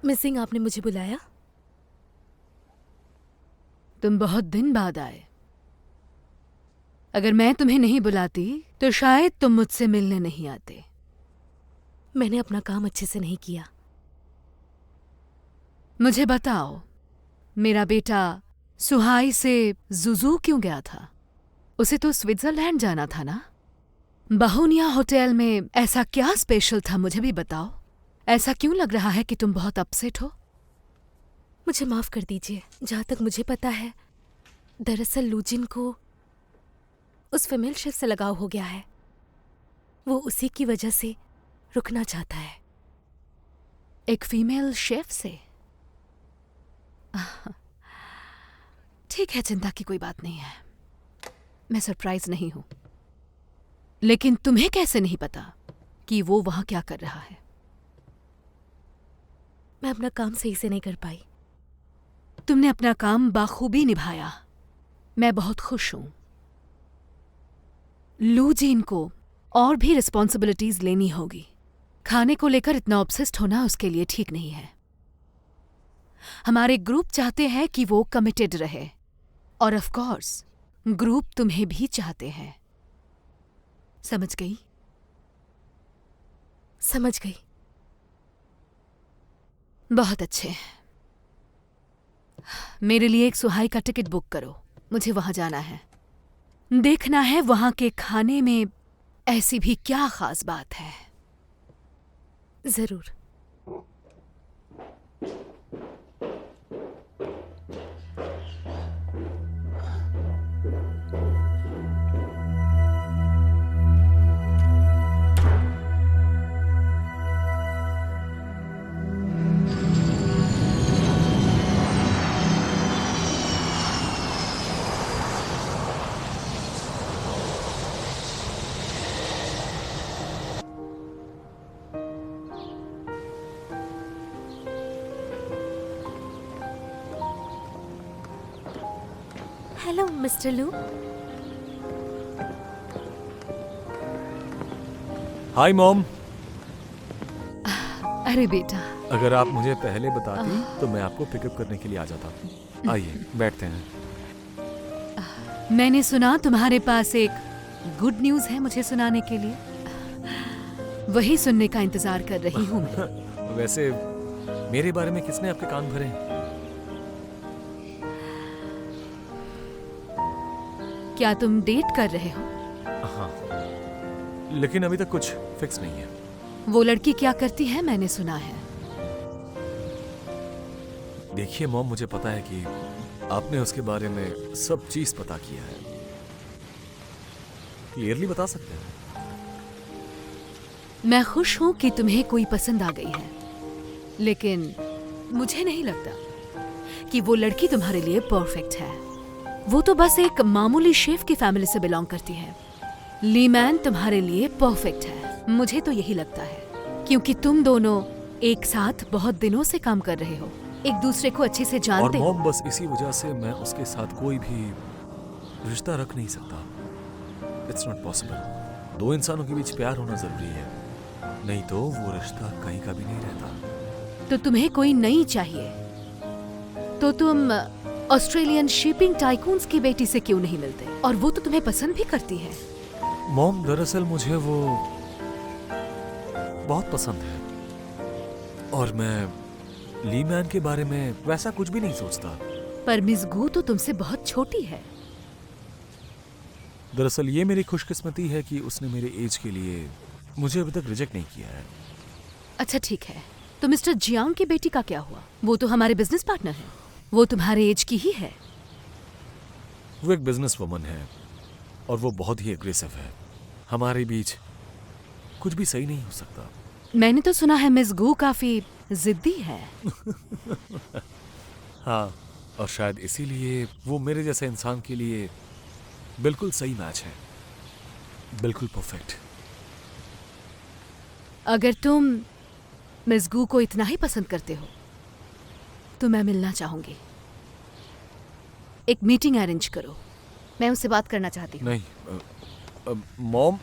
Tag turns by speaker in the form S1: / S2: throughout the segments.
S1: Miss Singh, आपने मुझे बुलाया?
S2: तुम बहुत दिन बाद आए। अगर मैं तुम्हें नहीं बुलाती तो शायद तुम मुझसे मिलने नहीं आते।
S1: मैंने अपना काम अच्छे से नहीं किया।
S2: मुझे बताओ, मेरा बेटा सुहाई से जुजू क्यों गया था? उसे तो स्विट्जरलैंड जाना था ना? बहुनिया होटल में ऐसा क्या स्पेशल था, मुझे भी बताओ। ऐसा क्यों लग रहा है कि तुम बहुत अपसेट हो?
S1: मुझे माफ कर दीजिए। जहाँ तक मुझे पता है, दरअसल लूजिन को उस फीमेल शेफ से लगाव हो गया है। वो उसी की वजह से रुकना चाहता है।
S2: एक फीमेल शेफ से? ठीक है, चिंता की कोई बात नहीं है। मैं सरप्राइज नहीं हूं। लेकिन तुम्हें कैसे नहीं पता कि वो वहां क्या कर रहा है?
S1: मैं अपना काम सही से नहीं कर पाई।
S2: तुमने अपना काम बाखूबी निभाया। मैं बहुत खुश हूं। लू जीन को और भी रिस्पॉन्सिबिलिटीज लेनी होगी। खाने को लेकर इतना ऑब्सेस्ड होना उसके लिए ठीक नहीं है। हमारे ग्रुप चाहते हैं कि वो कमिटेड रहे, और ऑफ कोर्स ग्रुप तुम्हें भी चाहते हैं। समझ गई?
S1: समझ गई।
S2: बहुत अच्छे। मेरे लिए एक सुहाई का टिकट बुक करो। मुझे वहां जाना है। देखना है वहां के खाने में ऐसी भी क्या खास बात है।
S1: जरूर। हेलो मिस्टर लू।
S3: Hi mom.
S2: अरे बेटा,
S3: अगर आप मुझे पहले बताती तो मैं आपको पिकअप करने के लिए आ जाता। आइए बैठते हैं।
S2: मैंने सुना तुम्हारे पास एक गुड न्यूज है मुझे सुनाने के लिए। वही सुनने का इंतजार कर रही हूं मैं।
S3: वैसे मेरे बारे में किसने आपके कान भरे?
S2: क्या तुम डेट कर रहे हो?
S3: हाँ, लेकिन अभी तक कुछ फिक्स नहीं है।
S2: वो लड़की क्या करती है, मैंने सुना है।
S3: देखिए मॉम, मुझे पता है कि आपने उसके बारे में सब चीज पता किया है। क्लियरली बता सकते हैं?
S2: मैं खुश हूं कि तुम्हें कोई पसंद आ गई है, लेकिन मुझे नहीं लगता कि वो लड़की तुम्हारे लिए परफेक्ट है। वो तो बस एक मामूली शेफ की फैमिली से बिलोंग करती है। ली मैन तुम्हारे लिए परफेक्ट है, मुझे तो यही लगता है, क्योंकि तुम दोनों एक साथ बहुत दिनों से काम कर रहे हो, एक दूसरे को अच्छे से
S3: और
S2: जानते हो।
S3: मॉम, बस इसी वजह से मैं उसके साथ कोई भी रिश्ता रख नहीं सकता। It's not possible. दो इंसानों के बीच प्यार होना जरूरी है, नहीं तो वो रिश्ता कहीं का भी नहीं रहता।
S2: तो तुम्हें कोई नई चाहिए, तो तुम ऑस्ट्रेलियन शिपिंग टाइकून्स की बेटी से क्यों नहीं मिलते? और वो तो तुम्हें पसंद भी करती है।
S3: मॉम, दरअसल मुझे वो बहुत पसंद है, और मैं ली मैन के बारे में वैसा कुछ भी नहीं सोचता।
S2: पर मिस गू तो तुमसे बहुत छोटी है।
S3: दरअसल ये मेरी खुशकिस्मती है कि उसने मेरे एज के लिए मुझे अभी तक रिजेक्ट नहीं किया है।
S2: अच्छा ठीक है, तो मिस्टर जियांग की बेटी का क्या हुआ? वो तो हमारे बिजनेस पार्टनर है। वो तुम्हारे एज की ही है।
S3: वो एक बिजनेस वुमन है, और वो बहुत ही एग्रेसिव है। हमारे बीच कुछ भी सही नहीं हो सकता।
S2: मैंने तो सुना है मिस गू काफी जिद्दी है।
S3: हाँ, और शायद इसीलिए वो मेरे जैसे इंसान के लिए बिल्कुल सही मैच है, बिल्कुल परफेक्ट।
S2: अगर तुम मिस गू को इतना ही पसंद करते हो तो मैं मिलना चाहूंगी। एक मीटिंग अरेंज करो, मैं उससे बात करना चाहती हूँ।
S3: नहीं मॉम।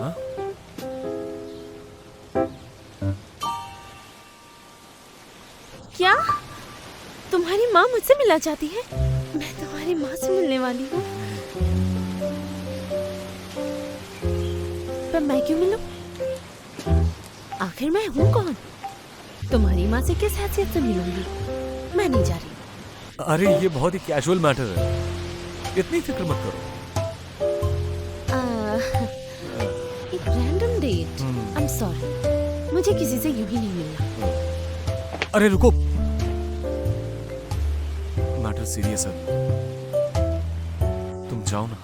S3: हाँ?
S1: क्या तुम्हारी माँ मुझसे मिलना चाहती है? मैं तुम्हारी माँ से मिलने वाली हूँ। पर मैं क्यों मिलूं? आखिर मैं हूँ कौन? तुम्हारी माँ से किस हैसियत से मिलूंगी? मैं नहीं जा रही।
S3: अरे ये बहुत ही कैजुअल मैटर है, इतनी फिक्र मत करो।
S1: एक random date. I am sorry, मुझे किसी से यूं ही नहीं मिलना।
S3: अरे रुको, मैटर सीरियस है, तुम जाओ ना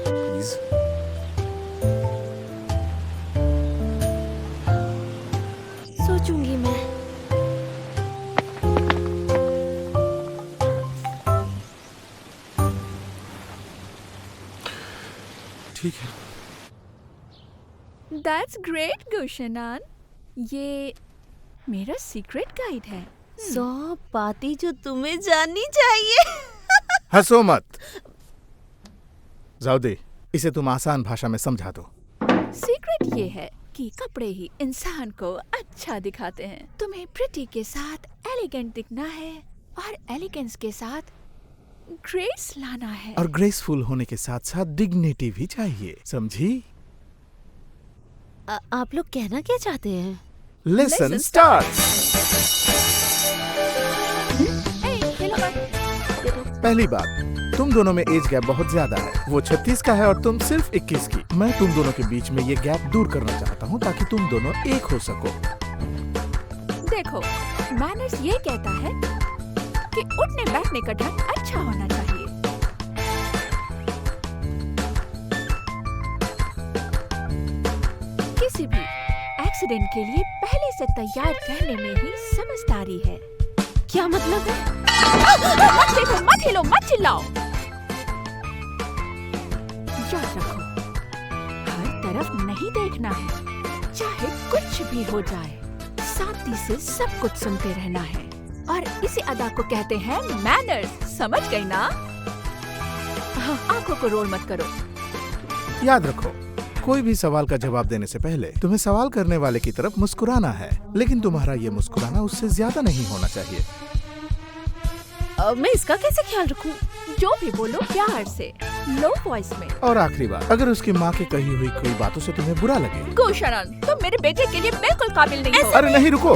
S3: प्लीज।
S1: सोचूंगी मैं।
S3: ठीक है।
S4: That's great, गुलशनान। ये मेरा सीक्रेट गाइड है।
S1: 100 बातें जो तुम्हें जाननी चाहिए।
S5: हंसो मत। जाओ दे, इसे तुम आसान भाषा में समझा दो।
S4: सीक्रेट ये है कि कपड़े ही इंसान को अच्छा दिखाते हैं। तुम्हें प्रिटी के साथ एलिगेंट दिखना है और एलिगेंस के साथ ग्रेस लाना है।
S5: और ग्रेसफुल होने के साथ साथ डिग्निटी भी चाहिए, समझी?
S1: आप लोग कहना क्या चाहते हैं?
S5: Lesson start. पहली बात, तुम दोनों में एज गैप बहुत ज्यादा है। वो 36 का है और तुम सिर्फ 21 की। मैं तुम दोनों के बीच में ये गैप दूर करना चाहता हूँ ताकि तुम दोनों एक हो सको।
S4: देखो, मैनर्स ये कहता है कि उठने बैठने का ढंग अच्छा होना चाहिए। किसी भी एक्सीडेंट के लिए पहले से तैयार रहने में ही समझदारी है।
S1: क्या मतलब है?
S4: मत देखो, मत हिलो, मत चिल्लाओ। याद रखो, हर तरफ नहीं देखना है। चाहे कुछ भी हो जाए, शांति से सब कुछ सुनते रहना है। और इसी अदा को कहते हैं मैनर्स। समझ गई ना? आंखों को रोल मत करो।
S5: याद रखो, कोई भी सवाल का जवाब देने से पहले तुम्हें सवाल करने वाले की तरफ मुस्कुराना है, लेकिन तुम्हारा ये मुस्कुराना उससे ज्यादा नहीं होना चाहिए।
S1: मैं इसका कैसे ख्याल रखूं?
S4: जो भी बोलो प्यार से, लो वॉइस में।
S5: और आखिरी बात, अगर उसकी माँ की कही हुई कोई बातों से तुम्हें बुरा लगे।
S4: गुलशनान, तुम मेरे बेटे के लिए बिल्कुल काबिल नहीं हो।
S5: अरे नहीं, रुको,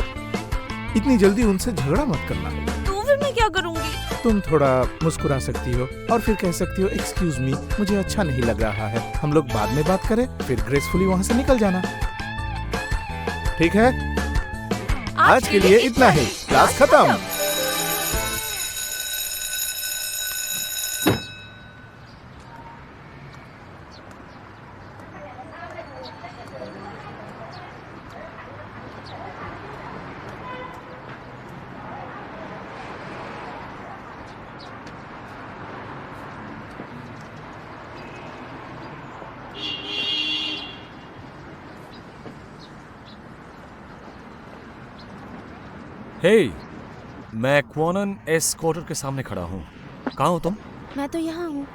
S5: इतनी जल्दी उनसे झगड़ा मत करना।
S1: तो फिर मैं क्या करूंगी?
S5: तुम थोड़ा मुस्कुरा सकती हो और फिर कह सकती हो एक्सक्यूज मी, मुझे अच्छा नहीं लग रहा है, हम लोग बाद में बात करें। फिर ग्रेसफुली वहाँ से निकल जाना। ठीक है? आज के लिए इतना ही। क्लास खत्म।
S3: हे, मैं क्वानन एस क्वार्टर के सामने खड़ा हूँ। कहाँ हो तुम?
S1: मैं तो यहाँ हूँ।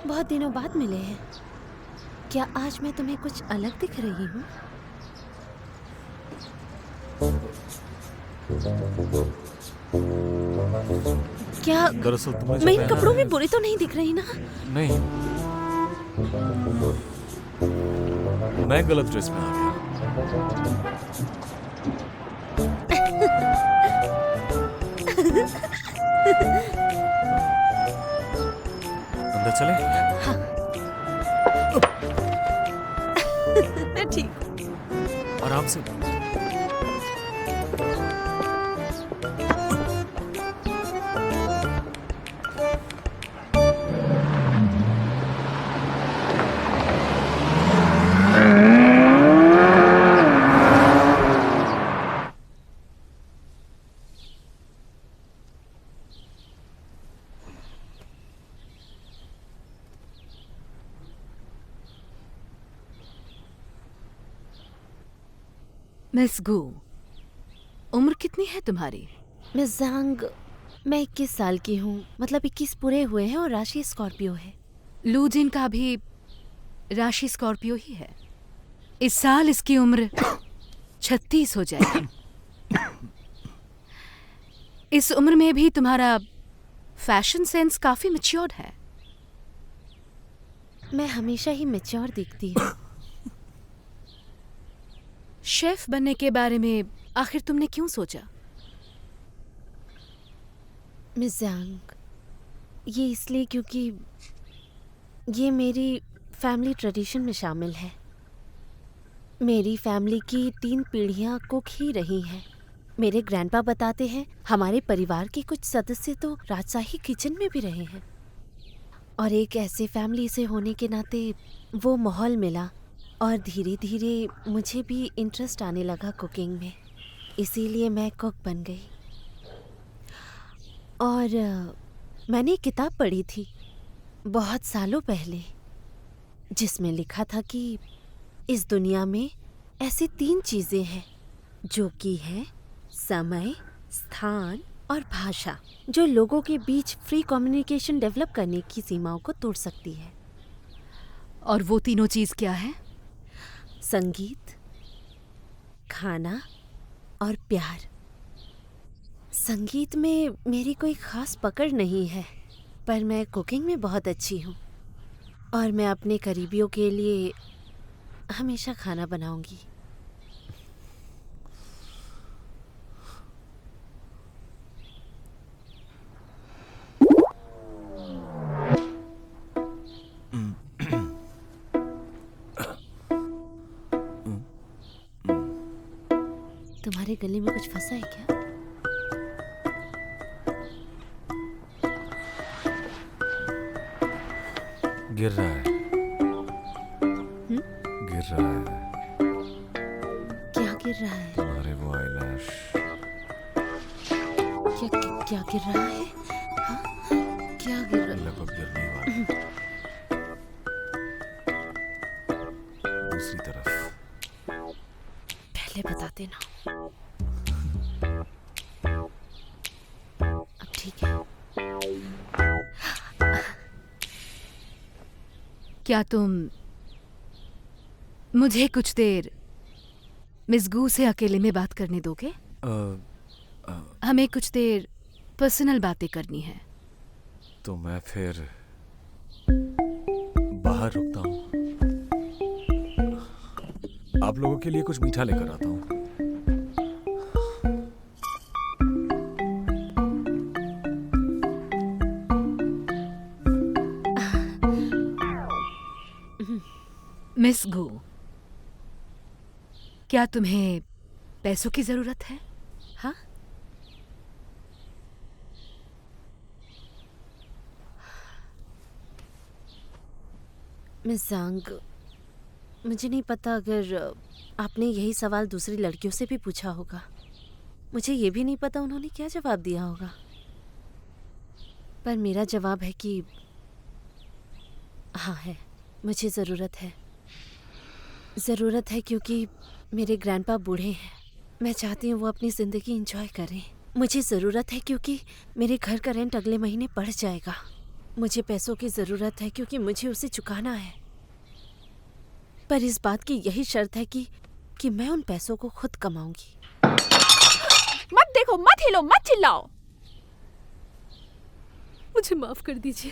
S1: बहुत दिनों बाद मिले हैं। क्या आज मैं तुम्हें कुछ अलग दिख रही हूँ? क्या
S3: दरअसल तुमने जो
S1: मैं इन
S3: पहना
S1: कपड़ों में
S3: है-
S1: बुरी तो नहीं दिख रही ना?
S3: नहीं, मैं गलत ड्रेस में आ गया। अंदर चले?
S1: ठीक।
S3: आराम से।
S2: मिस गू, उम्र कितनी है तुम्हारी?
S1: मिस ज़ांग मैं 21 साल की हूँ, मतलब 21 पूरे हुए हैं और राशि स्कॉर्पियो है।
S2: लूजिन का भी राशि स्कॉर्पियो ही है। इस साल इसकी उम्र 36 हो जाएगी। इस उम्र में भी तुम्हारा फैशन सेंस काफी मैच्योर्ड है।
S1: मैं हमेशा ही मैच्योर दिखती हूँ।
S2: शेफ बनने के बारे में आखिर तुमने क्यों सोचा?
S1: मिस ज़ांग, ये इसलिए क्योंकि ये मेरी फैमिली ट्रेडिशन में शामिल है। मेरी फैमिली की 3 पीढ़ियाँ कुक ही रही हैं। मेरे ग्रैंडपा बताते हैं हमारे परिवार के कुछ सदस्य तो राजशाही किचन में भी रहे हैं, और एक ऐसे फैमिली से होने के नाते वो माहौल मिला और धीरे धीरे मुझे भी इंटरेस्ट आने लगा कुकिंग में। इसीलिए मैं कुक बन गई। और मैंने एक किताब पढ़ी थी बहुत सालों पहले, जिसमें लिखा था कि इस दुनिया में ऐसी 3 चीज़ें हैं जो कि है समय, स्थान और भाषा, जो लोगों के बीच फ्री कम्युनिकेशन डेवलप करने की सीमाओं को तोड़ सकती है।
S2: और वो तीनों चीज क्या है?
S1: संगीत, खाना और प्यार। संगीत में मेरी कोई खास पकड़ नहीं है, पर मैं कुकिंग में बहुत अच्छी हूँ और मैं अपने करीबियों के लिए हमेशा खाना बनाऊंगी। तुम्हारे गले में कुछ फंसा है क्या?
S3: गिर रहा है। गिर रहा है।
S1: क्या गिर रहा है?
S3: तुम्हारे वो आईलैश।
S1: क्या गिर रहा है? हाँ? क्या गिर रहा है?
S3: लगभग गिरने वाला। दूसरी तरफ।
S1: पहले बता देना। अब ठीक है।
S2: क्या तुम मुझे कुछ देर मिस गू से अकेले में बात करने दोगे? हमें कुछ देर पर्सनल बातें करनी है।
S3: तो मैं फिर बाहर रुकता हूँ। आप लोगों के लिए कुछ मीठा लेकर आता हूँ।
S2: मिस गू, क्या तुम्हें पैसों की जरूरत है?
S1: हाँ? मिस ज़ांग, मुझे नहीं पता अगर आपने यही सवाल दूसरी लड़कियों से भी पूछा होगा। मुझे ये भी नहीं पता उन्होंने क्या जवाब दिया होगा, पर मेरा जवाब है कि हाँ है, मुझे ज़रूरत है। ज़रूरत है क्योंकि मेरे ग्रैंडपा बूढ़े हैं। मैं चाहती हूँ वो अपनी ज़िंदगी एंजॉय करें। मुझे ज़रूरत है क्योंकि मेरे घर का रेंट अगले महीने बढ़ जाएगा। मुझे पैसों की ज़रूरत है क्योंकि मुझे उसे चुकाना है, पर इस बात की यही शर्त है कि मैं उन पैसों को खुद कमाऊंगी।
S4: मत देखो, मत हिलो, मत चिल्लाओ।
S1: मुझे माफ कर दीजिए।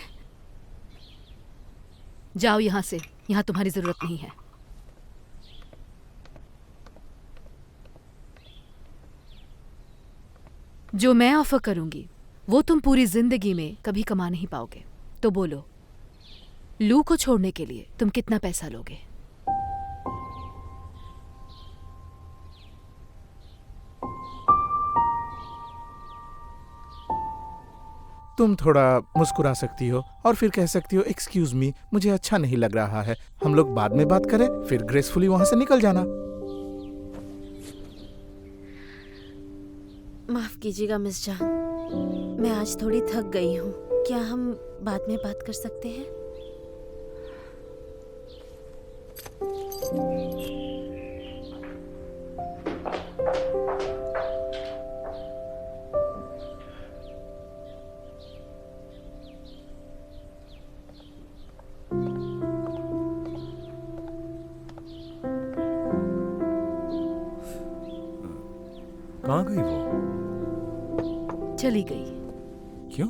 S2: जाओ यहाँ से, यहाँ तुम्हारी जरूरत नहीं है। जो मैं ऑफर करूंगी वो तुम पूरी जिंदगी में कभी कमा नहीं पाओगे। तो बोलो, लू को छोड़ने के लिए तुम कितना पैसा लोगे?
S5: तुम थोड़ा मुस्कुरा सकती हो और फिर कह सकती हो एक्सक्यूज मी, मुझे अच्छा नहीं लग रहा है, हम लोग बाद में बात करें, फिर ग्रेसफुली वहां से निकल जाना।
S1: माफ कीजिएगा मिस जान, मैं आज थोड़ी थक गई हूँ। क्या हम बाद में बात कर सकते हैं?
S3: कहाँ गई वो?
S2: चली गई।
S3: क्यों?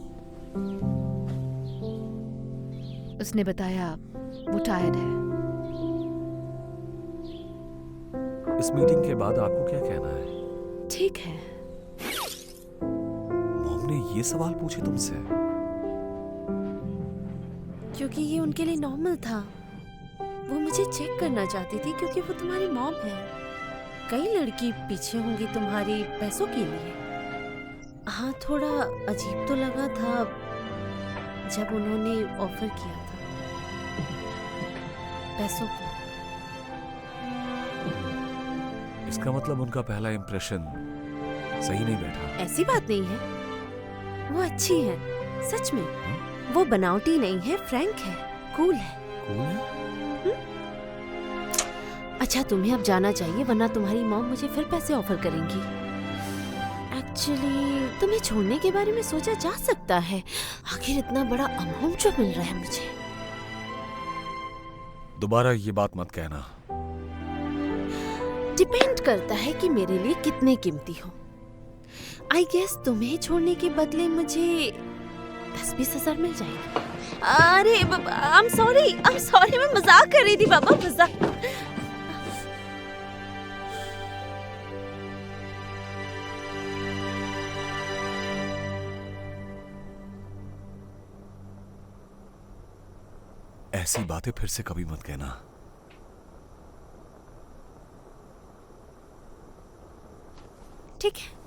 S2: उसने बताया वो टायर्ड है।
S3: इस मीटिंग के बाद आपको क्या कहना है?
S2: ठीक है।
S3: मॉम ने ये सवाल पूछे तुमसे?
S1: क्योंकि ये उनके लिए नॉर्मल था। वो मुझे चेक करना चाहती थी क्योंकि वो तुम्हारी मॉम है। कई लड़की पीछे होंगी तुम्हारी पैसों के लिए। हाँ, थोड़ा अजीब तो लगा था जब उन्होंने ऑफर किया था पैसों को।
S3: इसका मतलब उनका पहला इंप्रेशन सही नहीं बैठा।
S1: ऐसी बात नहीं है, वो अच्छी है सच में। वो बनावटी नहीं है, फ्रैंक है, कूल है।
S3: कूल है?
S1: अच्छा, तुम्हें अब जाना चाहिए वरना तुम्हारी मॉम मुझे फिर पैसे ऑफर करेंगी। एक्चुअली तुम्हें छोड़ने के बारे में सोचा जा सकता है, आखिर इतना बड़ा अमाउंट जो मिल रहा है मुझे।
S3: दोबारा ये बात मत कहना।
S1: डिपेंड करता है कि मेरे लिए कितने कीमती हो। आई गेस तुम्हें छोड़ने के बदले मुझे 10-20 हजार मिल जाएगी। अरे आई एम सॉरी, मैं मजाक कर रही थी बाबा, मजाक।
S3: ऐसी बातें फिर से कभी मत कहना।
S1: ठीक है।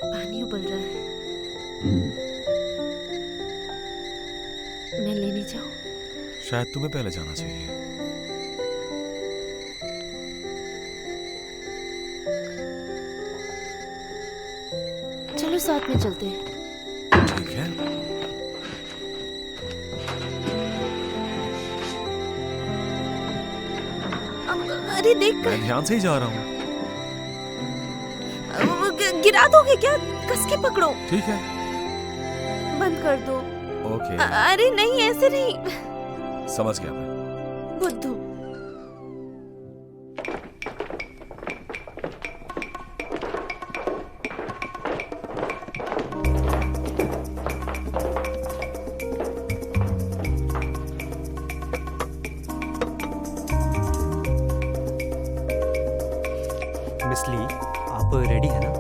S1: पानी उबल रहा है, मैं लेने जाऊं?
S3: शायद तुम्हें पहले जाना चाहिए।
S1: चलो साथ में चलते हैं।
S3: ठीक है।
S1: अरे देख
S3: मैं ध्यान से ही जा रहा हूँ।
S1: गिरा दोगे क्या? कस के पकड़ो।
S3: ठीक है।
S1: बंद कर दो।
S3: ओके।
S1: अरे नहीं, ऐसे नहीं।
S3: समझ गया मैं।
S1: बुद्धू।
S6: मिस ली, आप रेडी है ना?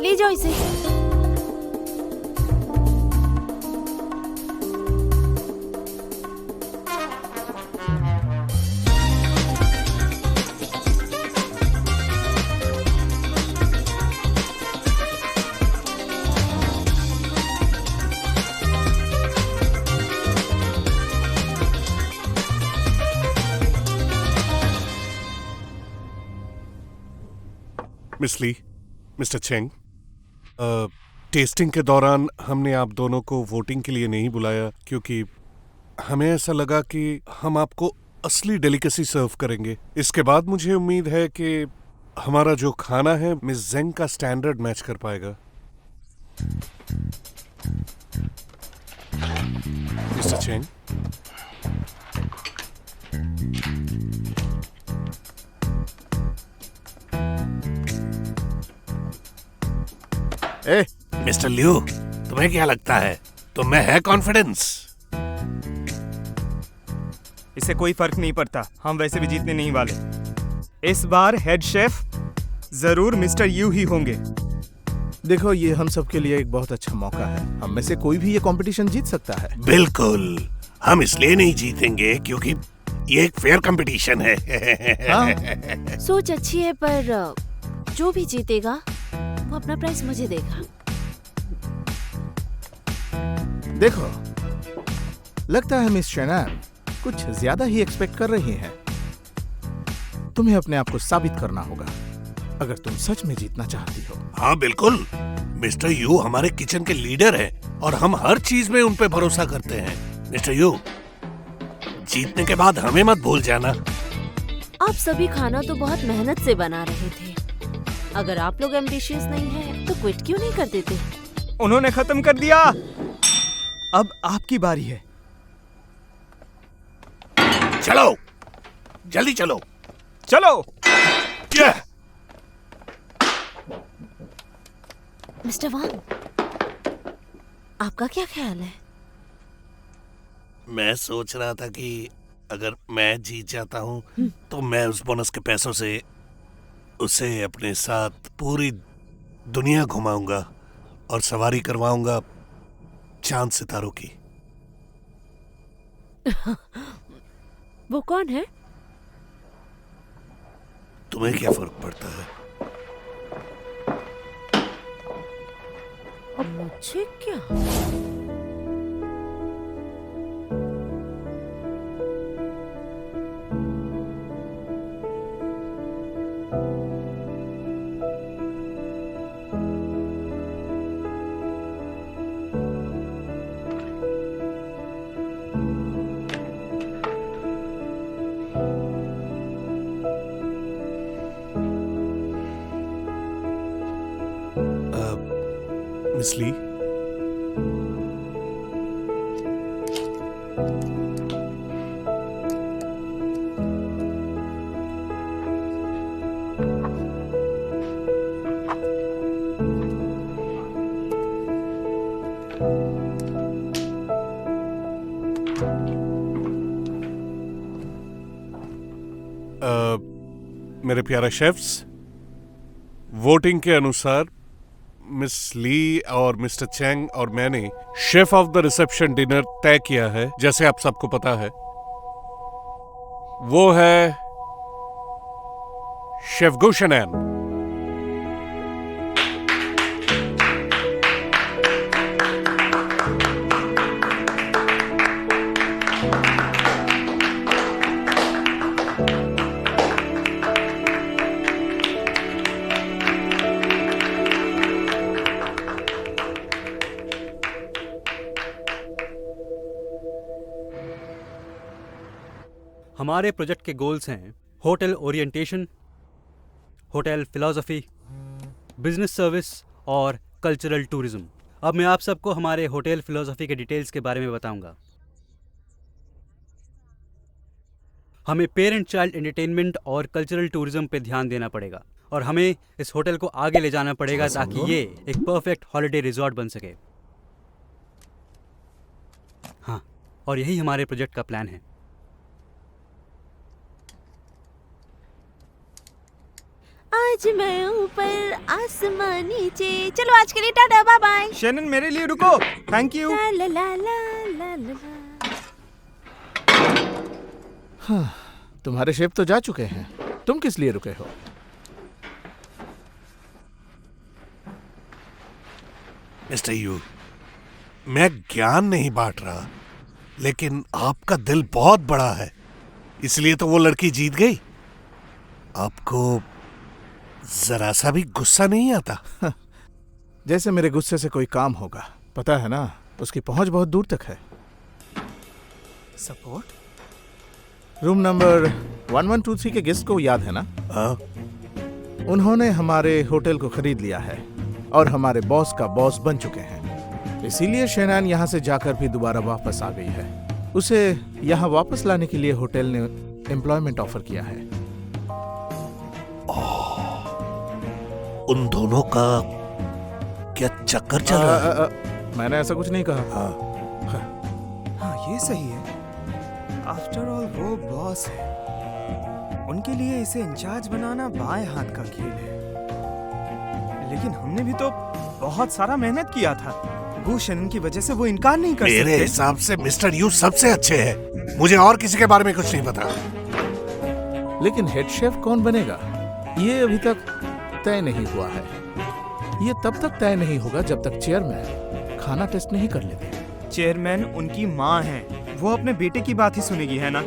S1: ले जाओ इसे।
S7: Miss Lee, Mr. Cheng, testing के दौरान हमने आप दोनों को वोटिंग के लिए नहीं बुलाया क्योंकि हमें ऐसा लगा कि हम आपको असली डेलिकेसी सर्व करेंगे। इसके बाद मुझे उम्मीद है कि हमारा जो खाना है मिस जेंग का स्टैंडर्ड मैच कर पाएगा। मिस्टर चेंग,
S5: ए,
S7: मिस्टर लियो, तुम्हें क्या लगता है तुम में है कॉन्फिडेंस?
S8: इससे कोई फर्क नहीं पड़ता, हम वैसे भी जीतने नहीं वाले। इस बार हेड शेफ जरूर मिस्टर यू ही होंगे।
S5: देखो, ये हम सब के लिए एक बहुत अच्छा मौका है। हम में से कोई भी ये कंपटीशन जीत सकता है।
S7: बिल्कुल, हम इसलिए नहीं जीतेंगे क्योंकि ये एक फेयर कंपटीशन है।
S5: हाँ?
S9: सोच अच्छी है, पर जो भी जीतेगा वो अपना प्राइस मुझे देगा।
S5: देखो, लगता है मिस शेनान कुछ ज्यादा ही एक्सपेक्ट कर रही हैं। तुम्हें अपने आप को साबित करना होगा अगर तुम सच में जीतना चाहती हो।
S7: हाँ बिल्कुल, मिस्टर यू हमारे किचन के लीडर हैं और हम हर चीज में उन पे भरोसा करते हैं। मिस्टर यू, जीतने के बाद हमें मत भूल जाना।
S9: आप सभी खाना तो बहुत मेहनत से बना रहे थे। अगर आप लोग एम्बिशियस नहीं हैं, तो क्विट क्यों नहीं कर देते?
S8: उन्होंने खत्म कर दिया, अब आपकी बारी है।
S7: चलो, जल्दी चलो।
S8: चलो।
S7: Yeah!
S9: मिस्टर वांग, आपका क्या ख्याल है?
S7: मैं सोच रहा था कि अगर मैं जीत जाता हूँ तो मैं उस बोनस के पैसों से उसे अपने साथ पूरी दुनिया घुमाऊंगा और सवारी करवाऊंगा चांद सितारों की।
S9: वो कौन है?
S7: तुम्हें क्या फर्क पड़ता है?
S9: मुझे क्या?
S7: मिस ली, मेरे प्यारे शेफ्स, वोटिंग के अनुसार मिस ली और मिस्टर चैंग और मैंने chef of the reception dinner तय किया है। जैसे आप सबको पता है, वो है शेफ गु शनैन।
S6: हमारे प्रोजेक्ट के गोल्स हैं hotel orientation, hotel philosophy, business service और कल्चरल टूरिज्म। अब मैं आप सबको हमारे होटल फिलॉसफी के डिटेल्स के बारे में बताऊंगा। हमें पेरेंट चाइल्ड एंटरटेनमेंट और कल्चरल टूरिज्म पे ध्यान देना पड़ेगा और हमें इस होटल को आगे ले जाना पड़ेगा ताकि ये एक परफेक्ट हॉलिडे रिजॉर्ट बन सके। हाँ, और यही हमारे प्रोजेक्ट का प्लान है।
S9: आज मैं ऊपर आसमान नीचे। चलो आज के लिए टाटा, बाय बाय।
S8: शैनन, मेरे लिए रुको। Thank you.
S9: ला ला ला ला ला ला।
S5: हाँ, तुम्हारे शेफ तो जा चुके हैं, तुम किस लिए रुके हो?
S7: मिस्टर यू, मैं ज्ञान नहीं बांट रहा, लेकिन आपका दिल बहुत बड़ा है, इसलिए तो वो लड़की जीत गई। आपको जरा सा भी गुस्सा नहीं आता?
S5: जैसे मेरे गुस्से से कोई काम होगा। पता है ना, उसकी पहुंच बहुत दूर तक है।
S8: सपोर्ट?
S5: रूम नंबर 1123 के गेस्ट को याद है ना? उन्होंने हमारे होटल को खरीद लिया है और हमारे बॉस का बॉस बन चुके हैं। इसीलिए शहनान यहाँ से जाकर भी दोबारा वापस आ गई है। उसे यहाँ वापस लाने के लिए होटल ने एम्प्लॉयमेंट ऑफर किया है।
S7: उन दोनों का क्या चक्कर चल रहा है?
S5: मैंने ऐसा कुछ नहीं कहा।
S8: हाँ, ये सही है। आफ्टर ऑल वो बॉस है, उनके लिए इसे इंचार्ज बनाना बाएं हाथ का खेल है। लेकिन हमने भी तो बहुत सारा मेहनत किया था। गू शेनन की वजह से वो इनकार नहीं कर सकते।
S7: मेरे हिसाब से मिस्टर यू सबसे अच्छे हैं। मुझे और किसी के बारे में कुछ नहीं पता।
S5: लेकिन हेड शेफ कौन बनेगा, ये अभी तक तय नहीं हुआ है। ये तब तक तय नहीं होगा जब तक चेयरमैन खाना टेस्ट नहीं कर लेते।
S8: चेयरमैन उनकी माँ है, वो अपने बेटे की बात ही सुनेगी, है ना?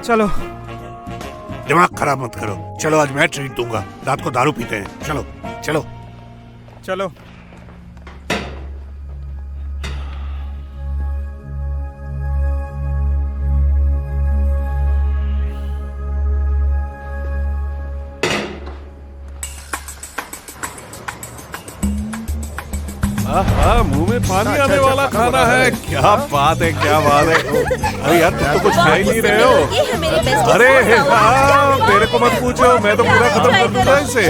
S8: चलो।
S7: दिमाग खराब मत करो। चलो, आज मैं ट्रीट दूंगा। रात को दारू पीते हैं। चलो चलो
S8: चलो।
S7: मुंह में पानी आने वाला खाना है। क्या बात है, क्या बात है। अरे यार, तुम तो कुछ खा ही नहीं रहे हो। अरे हाँ, मेरे को मत पूछो, मैं तो पूरा खत्म कर दूंगा इसे।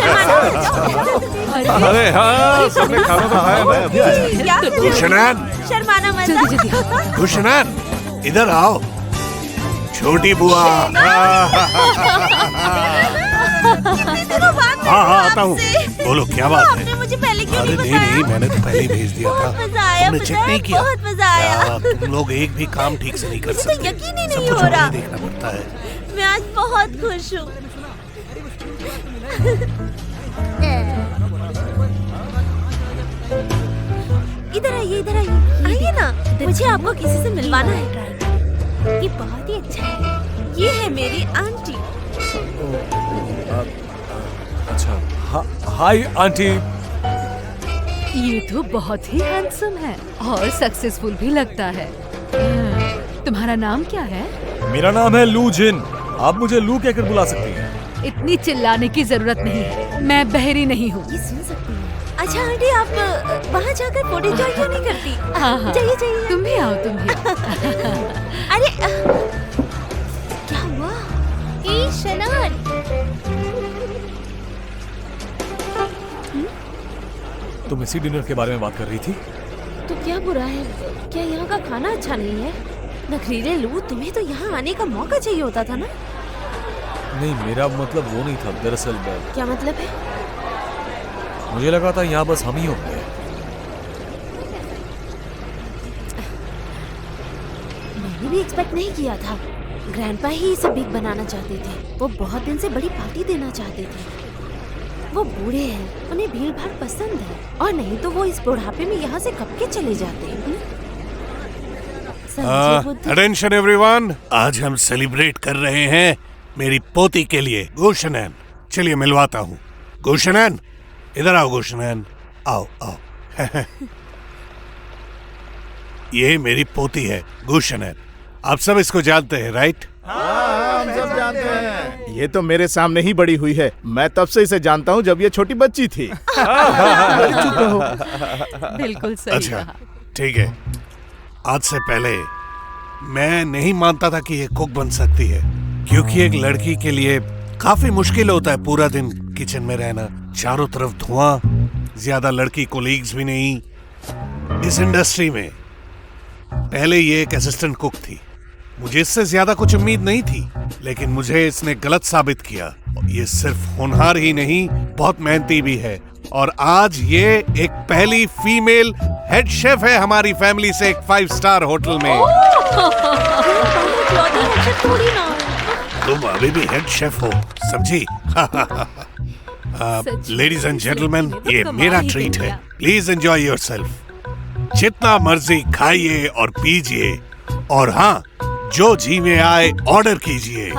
S7: अरे हाँ, सबने खाना तो खाया ना। गुशनैन,
S9: शर्माना मत।
S7: गुशनैन, इधर आओ। छोटी बुआ। हाँ हाँ, आता हूँ। बोलो, क्या बात है?
S9: मुझे पहले क्यों
S7: अरे नहीं, मैंने तो पहले ही भेज दिया था। तुमने चेक नहीं किया?
S9: बहुत मजा आया।
S7: तुम लोग एक भी काम ठीक से नहीं कर सकते।
S9: मुझे यकीन ही
S7: सब
S9: नहीं
S7: कुछ
S9: हो रहा।
S7: मुझे देखना पड़ता है।
S9: मैं आज बहुत खुश हूँ। इधर आइए, इधर आइए, आइए ना। मुझे आपको किसी से मिलवाना है। ये बहुत ही अच्छा है। ये है मेरी आंटी।
S3: अच्छा, हाय आंटी।
S2: ये तो बहुत ही हैंडसम है और सक्सेसफुल भी लगता है। तुम्हारा नाम क्या है?
S3: मेरा नाम है लू जिन। आप मुझे लू कहकर बुला सकती हैं।
S2: इतनी चिल्लाने की जरूरत नहीं है, मैं बहरी नहीं हूँ।
S9: ये सुन सकती हैं। अच्छा आंटी, आप वहाँ जाकर फोटो एंजॉय क्यों नहीं करती?
S2: हाँ हाँ,
S9: जाइए जाइए।
S2: तुम भी आओ, तुम भी आओ।
S9: अरे क्या हुआ? शनान,
S3: तुम इसी डिनर के बारे में बात कर रही थी?
S9: तो क्या बुरा है? क्या यहाँ का खाना अच्छा नहीं है? नखरीले लू, तुम्हें तो यहाँ आने का मौका चाहिए होता था ना?
S3: नहीं, मेरा मतलब वो नहीं था। दरअसल
S9: क्या मतलब है?
S3: मुझे लगा था यहाँ बस हम ही होंगे।
S9: मैंने भी एक्सपेक्ट नहीं किया था। ग्रैंडपा ही इसे बिग बनाना चाहते थे। वो बहुत दिन से बड़ी पार्टी देना चाहते थे। वो बूढ़े हैं, उन्हें भीड़ भाड़ पसंद है, और नहीं तो वो इस बुढ़ापे में यहाँ से कब के चले जाते हैं।
S7: अटेंशन एवरीवन, आज हम सेलिब्रेट कर रहे हैं मेरी पोती के लिए, गुशनैन। चलिए मिलवाता हूँ। गुशनैन, इधर आओ। गुशनैन, आओ आओ। ये मेरी पोती है गुशनैन। आप सब इसको जानते हैं, राइट?
S5: हाँ, हम सब जानते हैं। ये तो मेरे सामने ही बड़ी हुई है। मैं तब से इसे जानता हूँ जब ये छोटी बच्ची थी। चुप रहो।
S2: बिल्कुल सही
S7: अच्छा,
S2: कहा।
S7: ठीक है। आज से पहले मैं नहीं मानता था कि ये कुक बन सकती है, क्योंकि एक लड़की के लिए काफी मुश्किल होता है पूरा दिन किचन में रहना। चारों तरफ धुआं, ज्यादा लड़की कोलीग्स भी नहीं इस इंडस्ट्री में। पहले ये एक असिस्टेंट कुक थी। मुझे इससे ज्यादा कुछ उम्मीद नहीं थी, लेकिन मुझे इसने गलत साबित किया। ये सिर्फ होनहार ही नहीं, बहुत मेहनती भी है। और आज ये एक पहली फीमेल हेड शेफ है हमारी फैमिली से, एक 5 स्टार होटल में। तुम अभी भी हेड शेफ हो, समझी? लेडीज एंड जेंटलमैन, ये मेरा ट्रीट है। Please enjoy yourself. जितना मर्जी खाइए और पीजिए, और हाँ, जो जी में आए ऑर्डर कीजिए।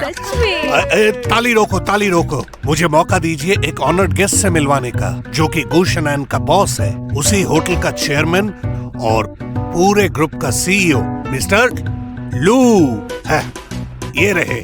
S9: सच में।
S7: ताली रोको। मुझे मौका दीजिए एक ऑनर्ड गेस्ट से मिलवाने का, जो कि गुशनैन का बॉस है, उसी होटल का चेयरमैन और पूरे ग्रुप का सीईओ मिस्टर लू है। ये रहे।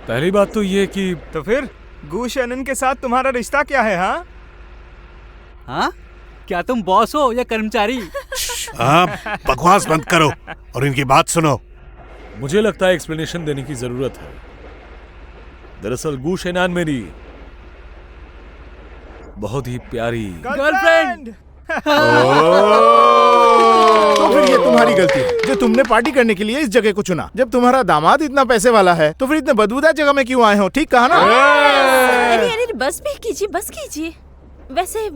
S3: पहली बात तो ये कि
S8: तो फिर गुशनन के साथ तुम्हारा रिश्ता क्या है? हाँ
S6: हाँ, क्या तुम बॉस हो या कर्मचारी?
S7: आप बकवास बंद करो और इनकी बात सुनो।
S3: मुझे लगता है एक्सप्लेनेशन देने की जरूरत है। दरअसल गुशनैन मेरी बहुत ही प्यारी
S8: गर्लफ्रेंड।
S5: तो फिर ये तुम्हारी गलती है जो तुमने पार्टी करने के लिए इस जगह को चुना। जब तुम्हारा दामाद इतना पैसे वाला है तो फिर इतने बदबूदार जगह में क्यों आए हो? ठीक कहा ना?
S9: अरे अरे बस भी कीजिए, बस कीजिए। वैसे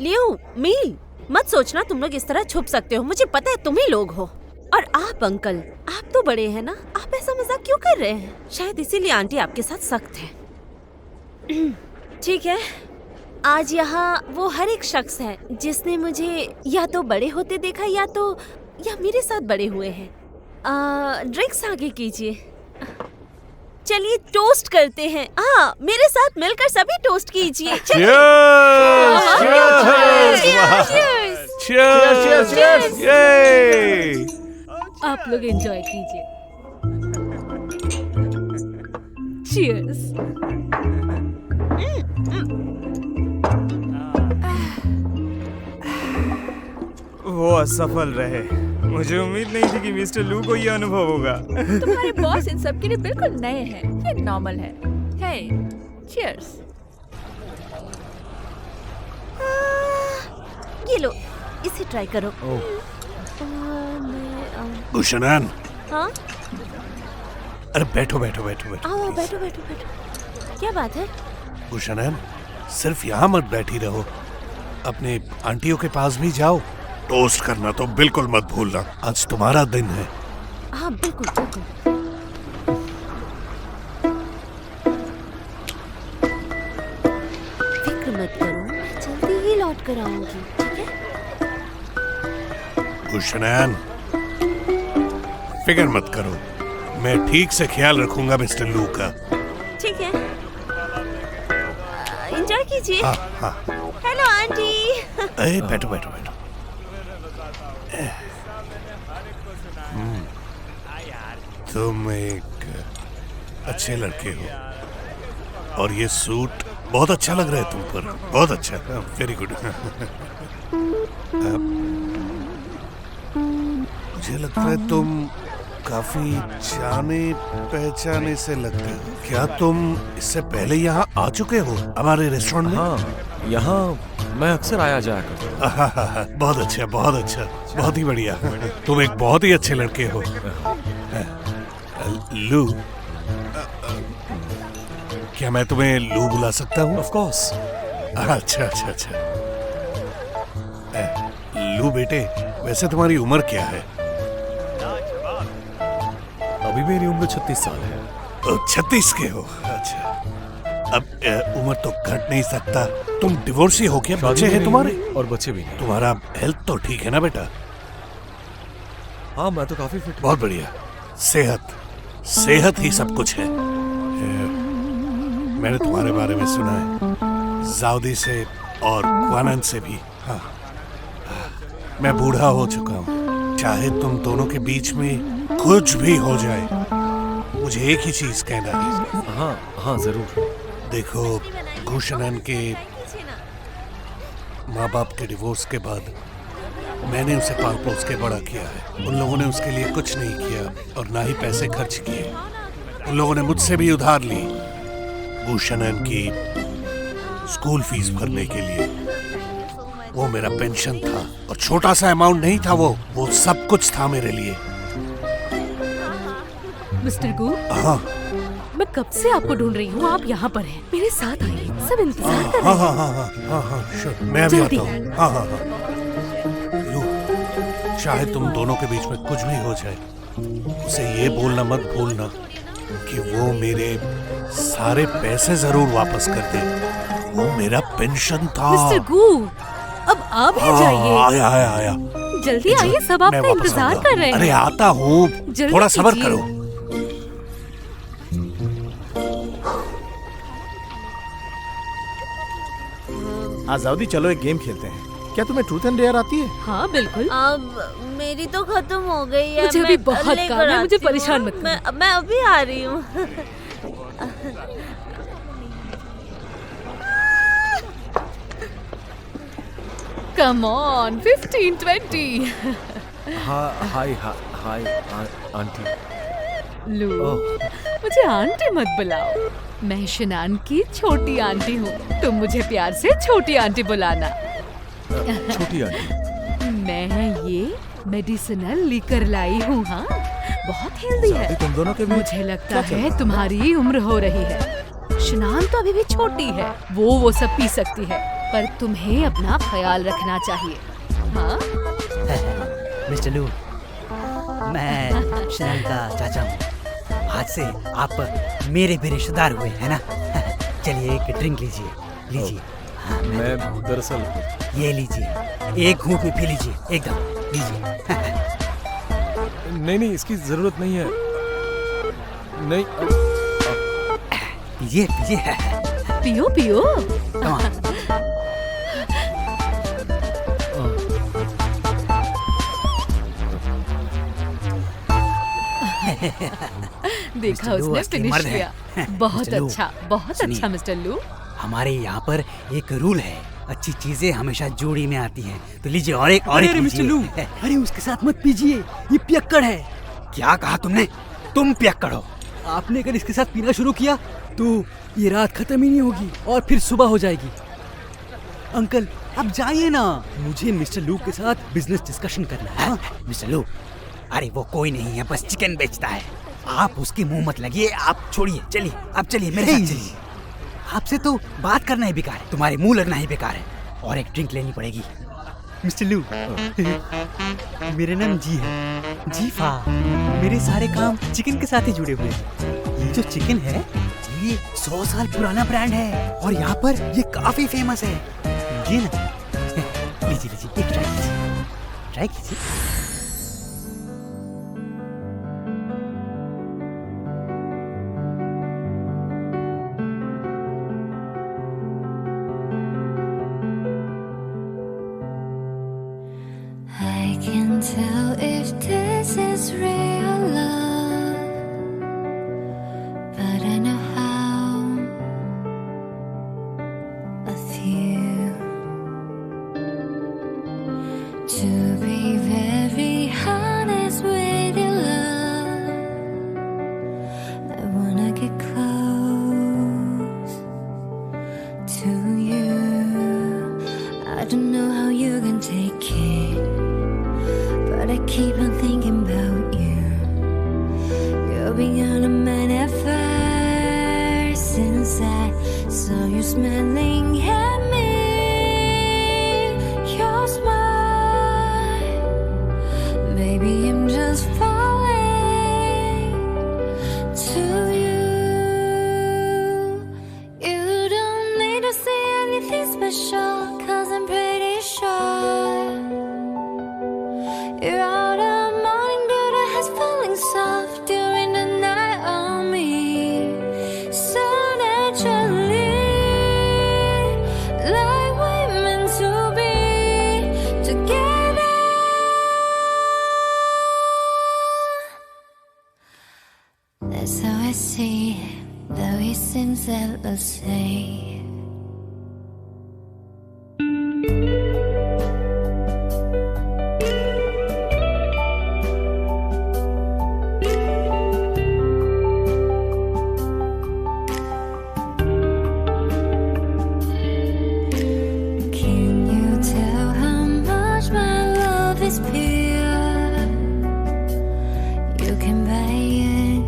S9: लियो मील, मत सोचना तुम लोग इस तरह छुप सकते हो। मुझे पता है तुम ही लोग हो। और आप अंकल, आप तो बड़े हैं ना, आप ऐसा मजाक क्यों कर रहे हैं? शायद इसीलिए आंटी आपके साथ सख्त है। ठीक है, आज यहाँ वो हर एक शख्स है जिसने मुझे या तो बड़े होते देखा या मेरे साथ बड़े हुए हैं। ड्रिंक्स आगे कीजिए। चलिए टोस्ट करते हैं। हाँ, मेरे साथ मिलकर सभी टोस्ट कीजिए। आप लोग एंजॉय कीजिए। चीयर्स।
S8: वो असफल रहे। मुझे उम्मीद नहीं थी कि मिस्टर लू को ये अनुभव होगा।
S4: तुम्हारे बॉस इन सब के लिए बिल्कुल नए हैं, ये नॉर्मल है। हे, चीयर्स।
S9: ये लो, इसे ट्राई करो।
S7: गुशनैन,
S9: हाँ?
S7: अरे बैठो।
S9: आओ, बैठो। क्या बात है?
S7: गुशनैन, सिर्फ यहाँ मत बैठी रहो, अपने आंटियों के पास भी जाओ। टोस्ट करना तो बिल्कुल मत भूलना, आज तुम्हारा दिन है।
S9: हाँ बिल्कुल। फिक्र मत करो, मैं जल्दी ही लौट कर आऊंगी, ठीक है?
S7: गुशनैन, फिक्र मत करो, मैं ठीक से ख्याल रखूंगा मिस्टर लू का।
S9: ठीक है, एंजॉय कीजिए।
S7: हाँ।
S9: Hello aunty.
S7: अरे बैठो। तुम एक अच्छे लड़के हो और ये सूट बहुत अच्छा लग रहा है तुम पर, बहुत अच्छा। Very good. मुझे लगता है तुम काफी जाने पहचाने से लगते हो। क्या तुम इससे पहले यहाँ आ चुके हो हमारे रेस्टोरेंट में?
S3: हाँ, यहाँ मैं अक्सर आया जाया करता हूँ।
S7: बहुत अच्छा, बहुत ही बढ़िया। तुम एक बहुत ही अच्छे लड़के हो। लू, क्या मैं तुम्हें लू बुला सकता हूँ?
S3: Of course.
S7: अच्छा। लू बेटे, वैसे तुम्हारी उम्र क्या है?
S3: अभी मेरी उम्र 36 साल है।
S7: 36 के हो? अच्छा, अब उम्र तो घट नहीं सकता। तुम डिवोर्सी हो क्या? बच्चे हैं तुम्हारे?
S3: और बच्चे भी नहीं।
S7: तुम्हारा हेल्थ तो ठीक है ना बेटा?
S3: हाँ, मैं तो काफी फिट।
S7: बहुत बढ़िया। सेहत ही सब कुछ है। मैंने तुम्हारे बारे में सुना है, जाउदी से और क्वानन से भी। हाँ, मैं बूढ़ा हो चुका हूँ। चाहे तुम दोनों के बीच में कुछ भी हो जाए, मुझे एक ही चीज कहना है।
S3: हाँ जरूर।
S7: देखो, गुशनैन के माँ बाप के डिवोर्स के बाद मैंने उसे पाल पोस के बड़ा किया है। उन लोगों ने उसके लिए कुछ नहीं किया और ना ही पैसे खर्च किए। उन लोगों ने मुझसे भी उधार ली गुशनैन की स्कूल फीस भरने के लिए। वो मेरा पेंशन था और छोटा सा अमाउंट नहीं था, वो सब कुछ था मेरे लिए।
S2: मिस्टर गू,
S7: हाँ,
S1: मैं कब से आपको ढूंढ रही हूँ, आप यहाँ पर हैं। मेरे साथ आइए, सब इंतजार कर रहे हैं।
S7: हाँ, sure, मैं अभी
S1: जल्दी।
S7: आता हूँ। हाँ। लू, चाहे तुम दोनों के बीच में कुछ भी हो जाए, उसे ये बोलना मत भूलना कि वो मेरे सारे पैसे जरूर वापस कर दे। वो मेरा पेंशन था।
S1: मिस्टर गू, अब आप ही जाइए।
S7: आया।
S1: जल्दी आइए, सब
S7: मैं
S1: आपका
S7: वापस
S1: इंतजार
S7: आऊंगा।
S1: कर रहे
S7: अरे
S1: हैं।
S7: आता हूँ,
S1: जल्दी
S7: थोड़ा सब्र
S1: कीजिए।
S7: करो।
S5: आजादी, चलो एक गेम खेलते हैं। क्या तुम्हें ट्रूथ एंड डेयर आती है?
S1: हाँ बिल्कुल।
S9: अब मेरी तो खत्म हो गई है।
S1: मुझे
S9: मैं
S1: अभी बहुत
S9: लेकर
S1: काम है, मुझे
S9: आती हूँ।
S1: परेशान मत करो।
S9: मैं अभी आ रही हूँ।
S2: Come on 15-20।
S3: Hi aunty.
S2: लू, मुझे आंटी मत बुलाओ। मैं शनान की छोटी आंटी हूँ, तुम मुझे प्यार से छोटी आंटी बुलाना।
S3: छोटी आंटी।
S2: मैं ये मेडिसिनल लेकर लाई हूँ। हाँ, बहुत हेल्दी है।
S5: तुम दोनों के बीच
S2: मुझे लगता
S5: क्या चल रहा
S2: है तुम्हारी उम्र हो रही है। शनान तो अभी भी छोटी है, वो सब पी सकती है, पर तुम्हें अपना ख्याल रखना चाहिए। हाँ,
S10: मिस्टर लू, मैं शनान का चाचा हूँ। आज से आप मेरे भी रिश्तेदार हुए हैं ना। चलिए एक ड्रिंक लीजिए। हाँ,
S3: मैं दरअसल
S10: ये लीजिए, एक घूंट में पी लीजिए, एकदम लीजिए।
S3: नहीं, इसकी जरूरत नहीं है। नहीं,
S10: पीजिए।
S2: पियो।
S10: Come on.
S2: देखा
S10: मिस्टर लू
S2: उसने
S10: असली
S2: फिनिश
S10: मर्द है।
S2: किया। बहुत
S10: मिस्टर लू,
S2: अच्छा, बहुत
S10: सुनिए।
S2: अच्छा मिस्टर लू।
S10: हमारे यहाँ पर एक रूल है, अच्छी चीजें हमेशा जोड़ी में आती हैं। तो लीजिए और एक
S6: अरे मिस्टर लू, अरे उसके साथ मत पीजिए, ये पियक्कड़ है।
S10: क्या कहा तुमने? तुम पियक्कड़ हो।
S6: आपने अगर इसके साथ पीना शुरू किया तो ये रात खत्म ही नहीं होगी और फिर सुबह हो जाएगी। अंकल आप जाइए ना, मुझे मिस्टर लू के साथ बिजनेस डिस्कशन करना है। हाँ?
S10: मिस्टर लू, अरे वो कोई नहीं है, बस चिकन बेचता है। आप उसके मुंह मत लगिए, आप छोड़िए। चलिए आप चलिए, मेरे साथ चलिए। आपसे तो बात करना ही बेकार है, तुम्हारे मुंह लगना ही बेकार है। और एक ड्रिंक लेनी पड़ेगी।
S6: मिस्टर लू, मेरा नाम जी है, जीफा। मेरे सारे काम चिकन के साथ ही जुड़े हुए हैं। ये जो चिकन है
S10: ये 100 साल पुराना ब्रांड है और यहाँ पर ये काफी फेमस है।
S6: ये ना,
S10: लीजिए एक ट्राई कीजिए।
S11: I can tell if this is real love, but I know how of you to be very honest with your love. I wanna get close to you. I don't know how you can take it, but I keep on thinking about you. You're beyond a man ever since I saw you smiling at me. Your smile, maybe I'm just falling to you. You don't need to say anything special, 'cause I'm pretty sure you're out of morning dew that has falling soft during the night on me. So naturally, like we're meant to be together. That's how I see it, though it seems endlessly. Can you tell how much my love is pure? You can buy it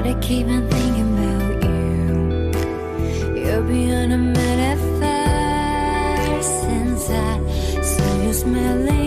S11: but I keep on thinking about you. You're beyond a metaphor since I saw you smiling.